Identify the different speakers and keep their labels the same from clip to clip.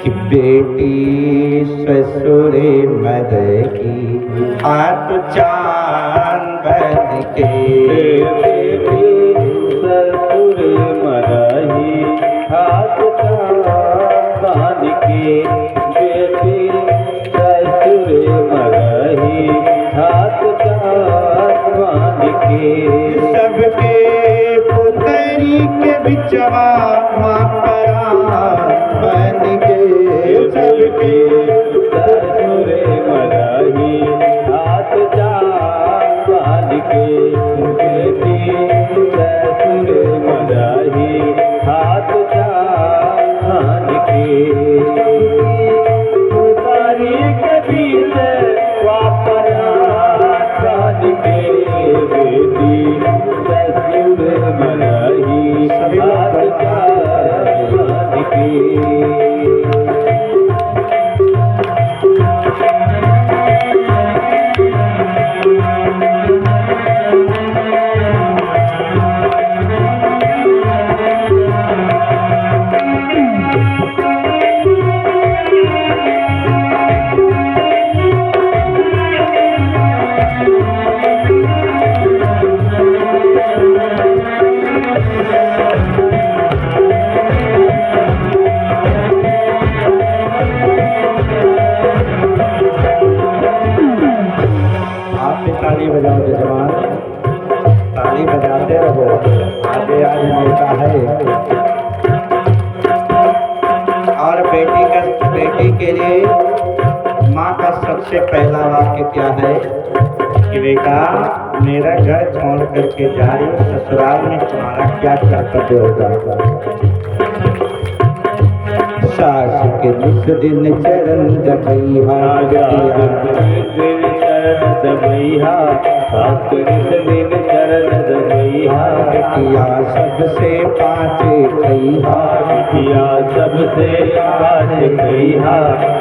Speaker 1: कि बेटी ससुर मर की हाथ चांद बन के,
Speaker 2: बेटी ससुर मरही हाथ चांद बन के, बेटी ससुर मरही हाथ चांद बन के।
Speaker 1: सबके पुतरी के बिचवा माँ परान बन के, सबके
Speaker 2: ससुर मरही हाथ चांद बन के, बेटी ससुर मरही हाथ चांद बन के। पुतरी के बीच वापरान बन के, बेटी ससुर मरही हाथ चांद बन के।
Speaker 1: ताली बजाओ जवान, ताली बजाते रहो, आगे आज मौका है। और बेटी के लिए माँ का सबसे पहला वाक्य क्या है कि बेटा मेरा घर छोड़ करके जा रही हो, ससुराल में तुम्हारा क्या कर्तव्य होगा। सास के निस दिन चरण दबैहा,
Speaker 2: दबैहा सास दिन चरण दबैहा,
Speaker 1: बिटिया सबसे पाछे खैहा,
Speaker 2: बिटिया सबसे पाछे खैहा,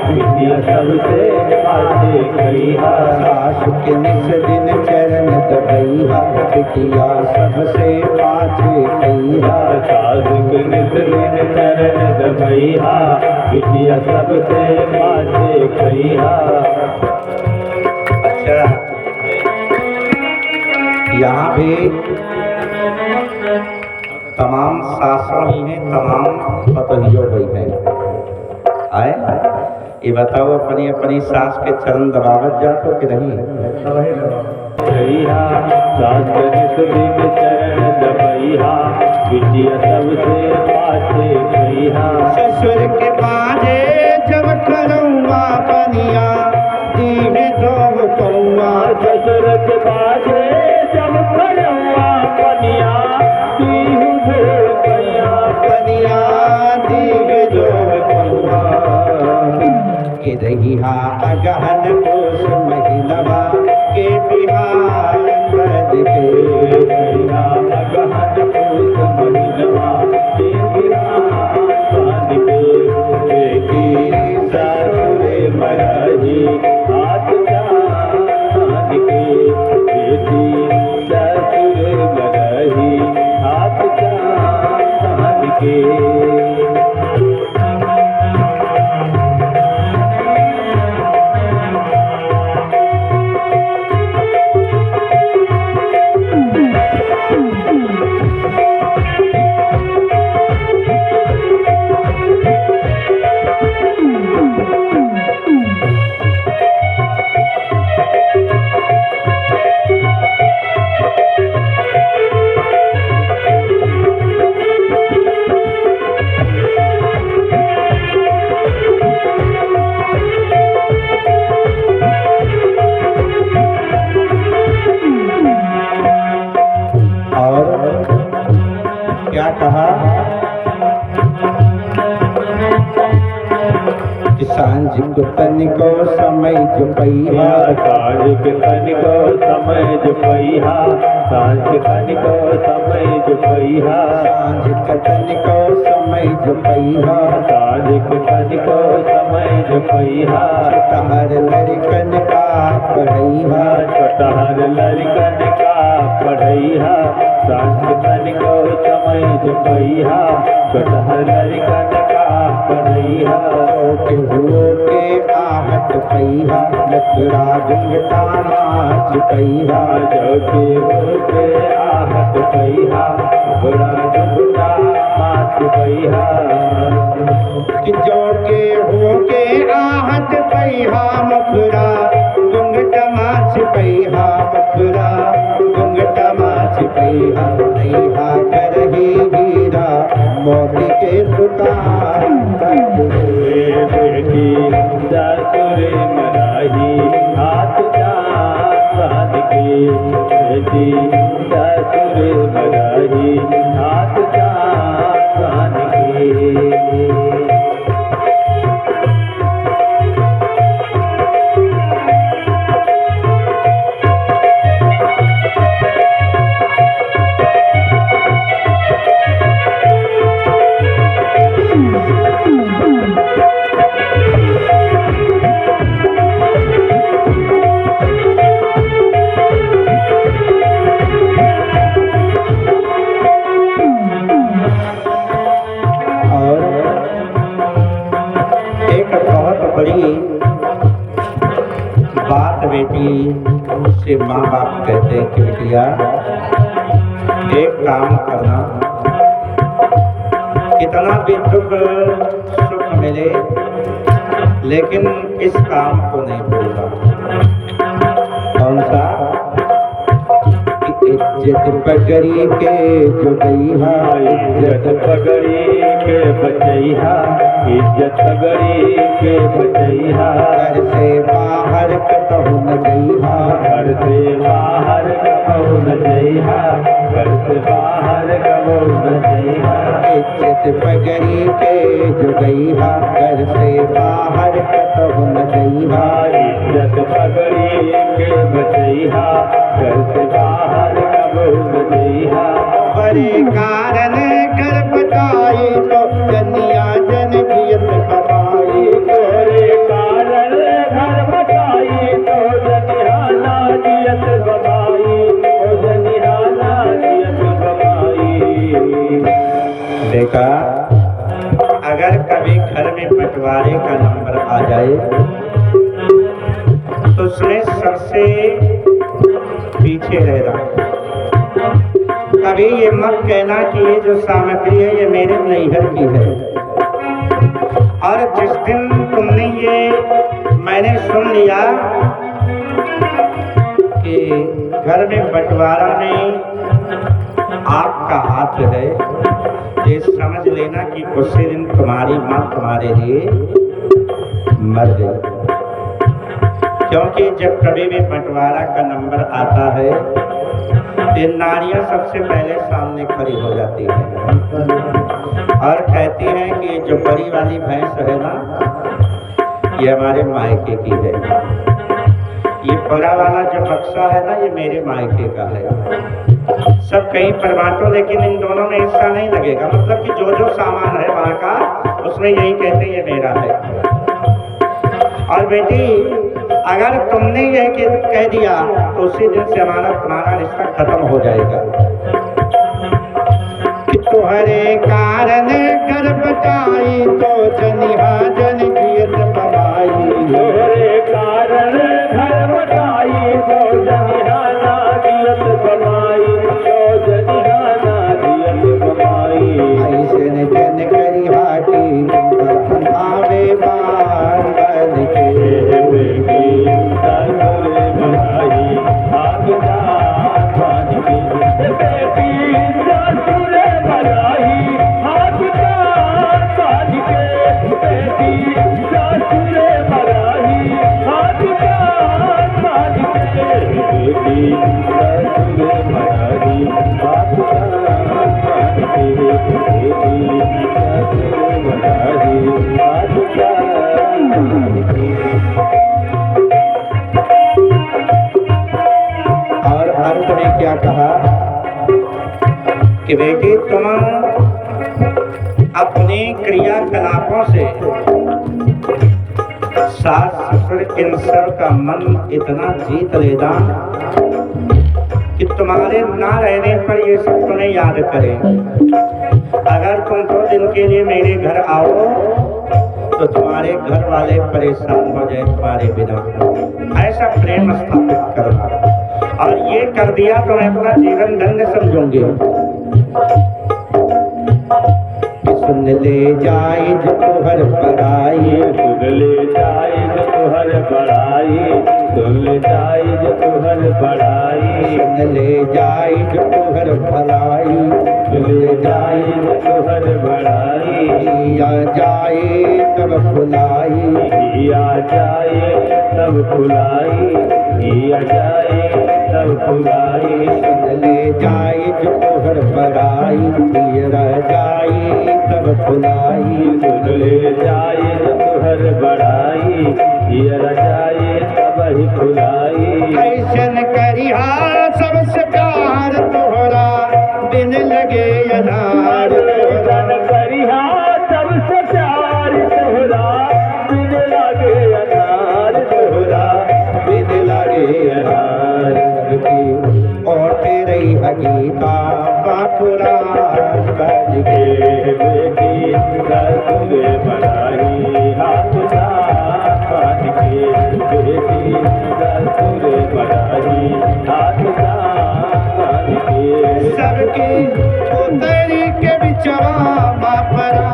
Speaker 2: बिटिया सबसे पाछे खैहा।
Speaker 1: सास के निस दिन चरण दबैहा, बिटिया सबसे पाछे खैहा,
Speaker 2: सास के निस दिन चरण दबैहा, बिटिया सबसे पाछे खैहा।
Speaker 1: अच्छा, यहाँ भी तमाम सासों ही हैं, तमाम पतोहियों भी हैं। आए ये बताओ अपनी अपनी सास के चरण दबावत जातो कि नहीं?
Speaker 2: खैहा सास के निस दिन चरण दबैहा, बिटिया सबसे पाछे खैहा।
Speaker 1: ससुर के बाजे जब खरौआ बनिया, दीवे दो कौआ,
Speaker 2: ससुर के बाजे जब खरौआ बनिया, दीहु भेड़ कैया,
Speaker 1: बनिया दीवे दो कौआ। कि रहिहा अगहन कोस महिलवा के बिहार बद के,
Speaker 2: रहिहा अगहन कोस महिलवा के बिहार बद के, बेटी ससुर मरही हाथ चांद बन के, बेटी ससुर मरही हाथ चांद बन के।
Speaker 1: क्या कहा कि सांझ को तनिको समय जुपैहा,
Speaker 2: सांझ के तनिको समय जुपैहा, सांझ के तनिको समय जुपैहा,
Speaker 1: सांझ के तनिको समय जुपैहा,
Speaker 2: सांझ के तनिको समय जुपैहा।
Speaker 1: छोटहर लड़कन का पढ़ैहा,
Speaker 2: छोटहर लड़कन का पढ़ैहा, सांझ के तनिको समय जुपैहा, छोटहर लड़कन का बनैया
Speaker 1: के हुओ के आहट पैहा मथुरा घुंघटा नाच पैहा
Speaker 2: जो के होके आहट पैहा घोड़ा घुंघटा नाच पैहा
Speaker 1: कि जो के हो के आहट पैहा मथुरा घुंघटा नाच पैहा मथुरा घुंघटा नाच पैहा पैहा करही हीरा मोती के दुकान
Speaker 2: बेटी ससुरे मनाही हाथ चांद के बेटी ससुरे मनाही हाथ चांद के
Speaker 1: बात बेटी से माँ बाप कहते हैं कि बेटिया एक काम करना, कितना भी दुख सुख मिले लेकिन इस काम को नहीं भूलना। कौन सा? इज्जत पगड़ी के जो गईहा,
Speaker 2: इज्जत पगड़ी के बचैहा, इज्जत पगड़ी के बचैहा,
Speaker 1: घर से बाहर कतहु न गईहा,
Speaker 2: घर से बाहर कबहू न जइहा, घर से बाहर कबहू न जइहा।
Speaker 1: इज्जत पगड़ी के जो गईहा, घर से बाहर कतहु न गईहा,
Speaker 2: इज्जत पगड़ी के बचैहा, घर से बाहर कबहू न जइहा।
Speaker 1: बड़े कारण कर बताई तो कन्या जन जियत कमाई,
Speaker 2: तोरे कारण घर बचाई तो जनिहाना जियत बमाई, ओ जनिहाना जियत बमाई।
Speaker 1: देखा, अगर कभी घर में बंटवारे का नंबर आ जाए तो उसमें सबसे पीछे रहना। कभी ये मत कहना कि ये जो सामग्री है ये मेरे नैहर की है, और जिस दिन तुमने ये मैंने सुन लिया कि घर में बंटवारा में आपका हाथ है, ये समझ लेना कि उसी दिन तुम्हारी माँ तुम्हारे लिए मर गई। क्योंकि जब कभी भी बंटवारा का नंबर आता है ये नारियां सबसे पहले सामने खड़ी हो जाती है और कहती हैं कि जो बड़ी वाली भैंस है ना ये हमारे मायके की है, ये बड़ा वाला जो बक्सा है ना ये मेरे मायके का है। सब कहीं पर बांटो लेकिन इन दोनों में हिस्सा नहीं लगेगा, मतलब कि जो जो सामान है वहाँ का उसमें यही कहते हैं ये मेरा है। और बेटी अगर तुमने यह कह दिया तो उसी दिन से तुम्हारा रिश्ता खत्म हो जाएगा। कि तुम्हारे कारण कर बचाई तो जनिहा जन जियत बमाई,
Speaker 2: तोरे कारण घर बचाई तो जनिहाना जियत बमाई, तो जनिहाना जियत बमाई।
Speaker 1: ऐसे न जन करी हाटी आवे बार बन के, और अंत में क्या कहा कि बेटी तुम अपने क्रियाकलापों से सास ससुर इन सब का मन इतना जीत लेना कि तुम्हारे ना रहने पर ये सब तुम्हें याद करें। अगर तुम 2 दिन के लिए मेरे घर आओ तो तुम्हारे घर वाले परेशान हो जाए तुम्हारे बिना। ऐसा प्रेम स्थापित करना, और ये कर दिया तो मैं अपना जीवन धन्य समझूंगी। सुन ले जाए जो तुहर पराई,
Speaker 2: सुन ले जाए जो तुहर बड़ाई, सुन ले जाए जो तुहर बड़ाई,
Speaker 1: सुन ले जाए जो तुहर भलाई,
Speaker 2: सुन ले जाए जो तुहर बड़ाई,
Speaker 1: या जाए तब फुलाई,
Speaker 2: आ जाए तब फुलाई, आ जाए तब फुलाई,
Speaker 1: सुन ले जाए जो तुहर पराई, रह जाए तब फुलाई,
Speaker 2: सुन ले जाए जो तुहर बड़ाई, आ जाए तब ही फुलाई।
Speaker 1: ऐसन करिहा सबसे प्यार तोहरा, बिन लगे अनार तोहरा,
Speaker 2: ऐसन करिहा सबसे प्यार तोहरा, बिन लागे अनार तोहरा,
Speaker 1: बिन लगे अनार। सबकी और तेरे हकीका बाखुरा बज के
Speaker 2: बेटी रसूले बड़ाई, हाथ बांध के बेटी रसूले बड़ाई, हाथ बांध के
Speaker 1: सबके उतरी के बिचवा मापरा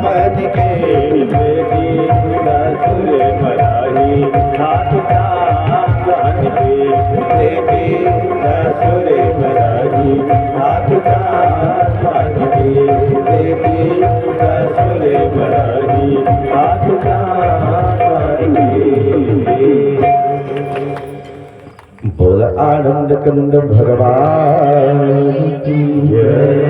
Speaker 1: बज के
Speaker 2: बेटी रसूले बड़ाई, हाथ बांध के
Speaker 1: देवी ससुरे बराई, हाथ बांध के देवी ससुरे बराई, हाथ बांध के। बोल आनंद कंद भगवान की जय।